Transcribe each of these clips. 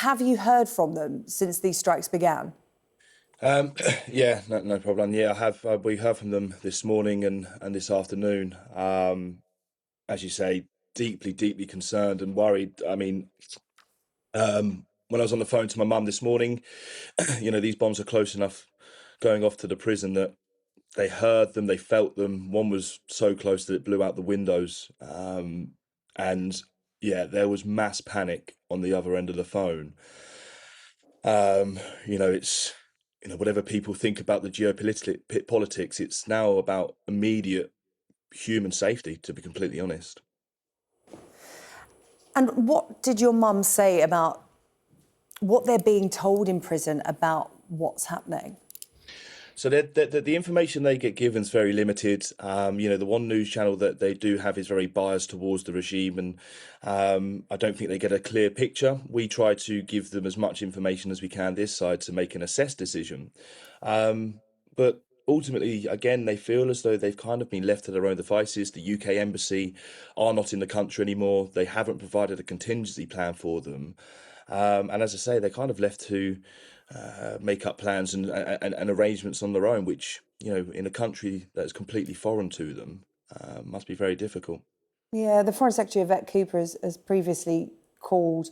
Have you heard from them since these strikes began? Yeah, no problem. Yeah, I have. We heard from them this morning and this afternoon. As you say, deeply concerned and worried. I mean, when I was on the phone to my mum this morning, these bombs are close enough going off to the prison that they heard them, they felt them. One was so close that it blew out the windows. And yeah, there was mass panic on the other end of the phone. It's whatever people think about the geopolitical politics, it's now about immediate human safety, to be completely honest. And what did your mum say about what they're being told in prison about what's happening? So the information they get given is very limited. The one news channel that they do have is very biased towards the regime, and I don't think they get a clear picture. We try to give them as much information as we can this side to make an assessed decision. But ultimately, again, they feel as though they've kind of been left to their own devices. The UK embassy are not in the country anymore. They haven't provided a contingency plan for them. And as I say, they're kind of left to make up plans and arrangements on their own, which, in a country that's completely foreign to them, must be very difficult. Yeah, the Foreign Secretary, Yvette Cooper, has previously called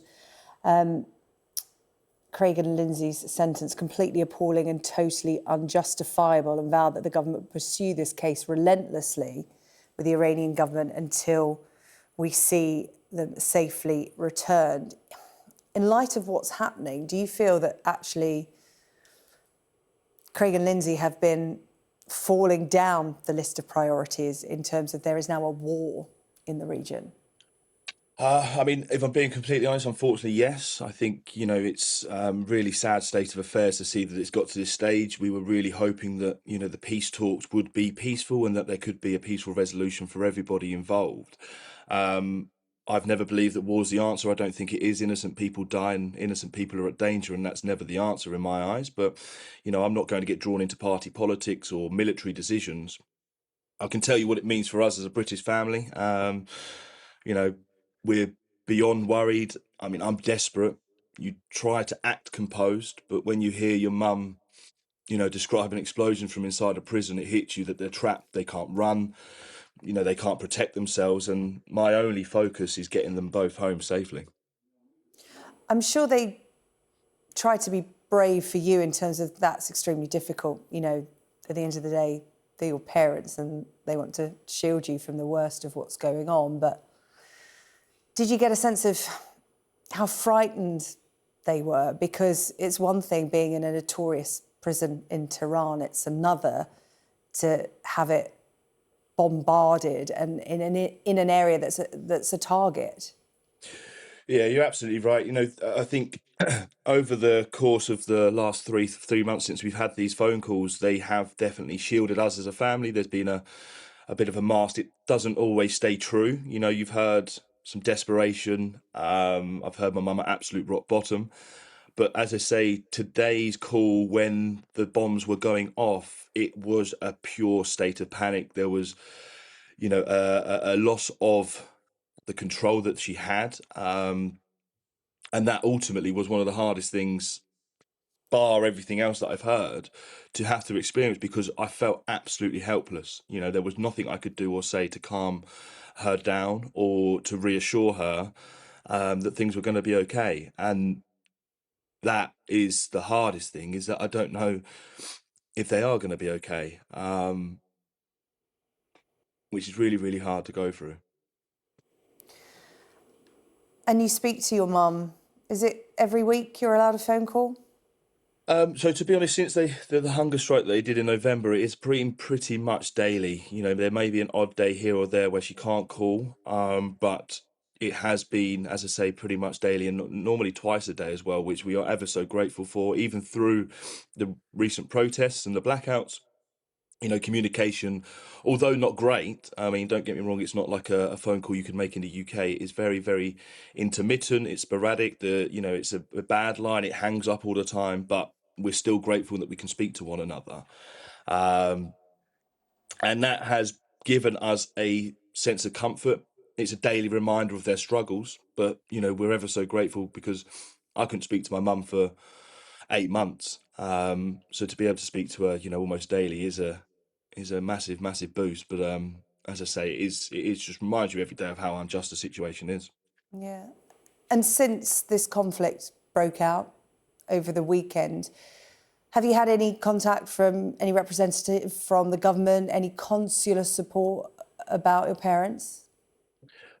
Craig and Lindsay's sentence completely appalling and totally unjustifiable, and vowed that the government would pursue this case relentlessly with the Iranian government until we see them safely returned. In light of what's happening, do you feel that actually Craig and Lindsay have been falling down the list of priorities in terms of there is now a war in the region? I mean, if I'm being completely honest, unfortunately, yes. I think, it's really sad state of affairs to see that it's got to this stage. We were really hoping that, the peace talks would be peaceful and that there could be a peaceful resolution for everybody involved. I've never believed that war's the answer. I don't think it is. Innocent people die and innocent people are at danger, and that's never the answer in my eyes. But, I'm not going to get drawn into party politics or military decisions. I can tell you what it means for us as a British family. You know, we're beyond worried. I mean, I'm desperate. You try to act composed, but when you hear your mum, describe an explosion from inside a prison, it hits you that they're trapped, they can't run, they can't protect themselves. And my only focus is getting them both home safely. I'm sure they try to be brave for you in terms of that's extremely difficult. At the end of the day, they're your parents and they want to shield you from the worst of what's going on. But did you get a sense of how frightened they were? Because it's one thing being in a notorious prison in Tehran, it's another to have it bombarded and in an area that's a target. Yeah, you're absolutely right. I think over the course of the last three months since we've had these phone calls, they have definitely shielded us as a family. There's been a bit of a mask. It doesn't always stay true. You've heard some desperation. I've heard my mum at absolute rock bottom. But as I say, today's call, when the bombs were going off, it was a pure state of panic. There was, a loss of the control that she had. And that ultimately was one of the hardest things, bar everything else that I've heard, to have to experience, because I felt absolutely helpless. There was nothing I could do or say to calm her down or to reassure her that things were going to be okay. And that is the hardest thing, is that I don't know if they are going to be okay, which is really, really hard to go through. And you speak to your mum, is it every week you're allowed a phone call? So to be honest, since the hunger strike that they did in November, it is pretty much daily. There may be an odd day here or there where she can't call, but it has been, as I say, pretty much daily, and normally twice a day as well, which we are ever so grateful for, even through the recent protests and the blackouts. Communication, although not great, I mean, don't get me wrong, it's not like a phone call you can make in the UK. It's very, very intermittent. It's sporadic. It's a bad line. It hangs up all the time, but we're still grateful that we can speak to one another. And that has given us a sense of comfort. It's a daily reminder of their struggles, but, we're ever so grateful because I couldn't speak to my mum for 8 months. So to be able to speak to her, almost daily is a massive, massive boost. But as I say, it is just reminds you every day of how unjust the situation is. Yeah. And since this conflict broke out over the weekend, have you had any contact from any representative from the government, any consular support about your parents?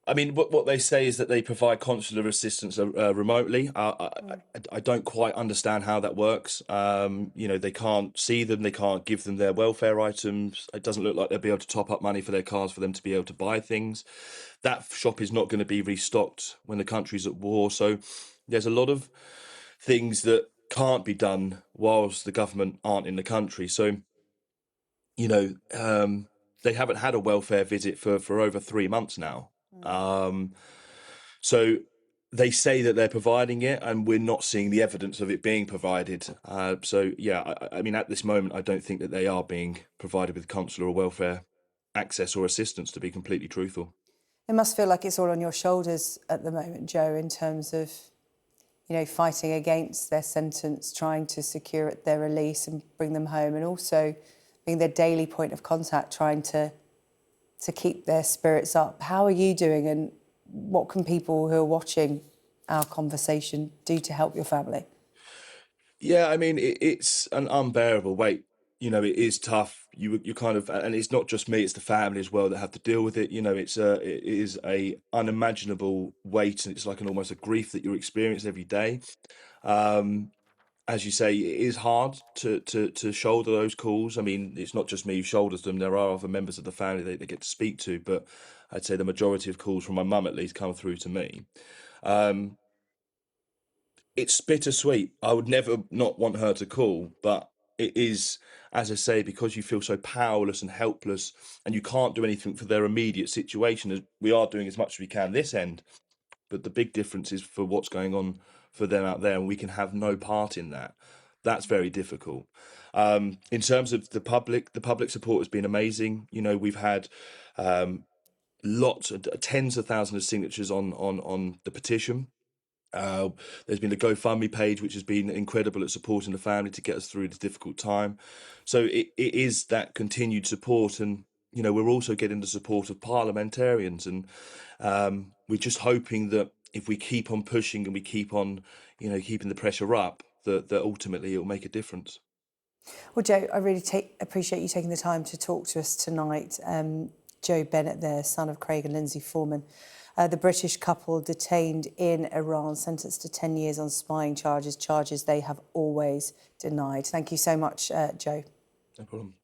I mean, what they say is that they provide consular assistance remotely. I don't quite understand how that works. They can't see them, they can't give them their welfare items. It doesn't look like they'll be able to top up money for their cars for them to be able to buy things. That shop is not going to be restocked when the country's at war. So there's a lot of things that can't be done whilst the government aren't in the country. So you know, they haven't had a welfare visit for over 3 months now. Um, so they say that they're providing it, and we're not seeing the evidence of it being provided. So yeah, I mean, at this moment, I don't think that they are being provided with consular or welfare access or assistance. To be completely truthful. It must feel like it's all on your shoulders at the moment, Joe, in terms of, fighting against their sentence, trying to secure their release and bring them home, and also being their daily point of contact, trying to keep their spirits up. How are you doing, and what can people who are watching our conversation do to help your family? Yeah, I mean, it's an unbearable weight. It is tough. You kind of, and it's not just me; it's the family as well that have to deal with it. It is a unimaginable weight, and it's like an almost a grief that you're experiencing every day. Um, as you say, it is hard to shoulder those calls. I mean, it's not just me who shoulders them. There are other members of the family that they get to speak to, but I'd say the majority of calls from my mum at least come through to me. Um, it's bittersweet. I would never not want her to call, but it is, as I say, because you feel so powerless and helpless, and you can't do anything for their immediate situation. As we are doing as much as we can this end, but the big difference is for what's going on for them out there, and we can have no part in that. That's very difficult. In terms of the public support has been amazing. We've had um, lots, tens of thousands of signatures on the petition. Uh, there's been a GoFundMe page which has been incredible at supporting the family to get us through this difficult time. So it is that continued support, and we're also getting the support of parliamentarians, and we're just hoping that if we keep on pushing and we keep on, keeping the pressure up, that ultimately it will make a difference. Well, Joe, I really appreciate you taking the time to talk to us tonight. Joe Bennett there, son of Craig and Lindsay Foreman, the British couple detained in Iran, sentenced to 10 years on spying charges they have always denied. Thank you so much, Joe. No problem.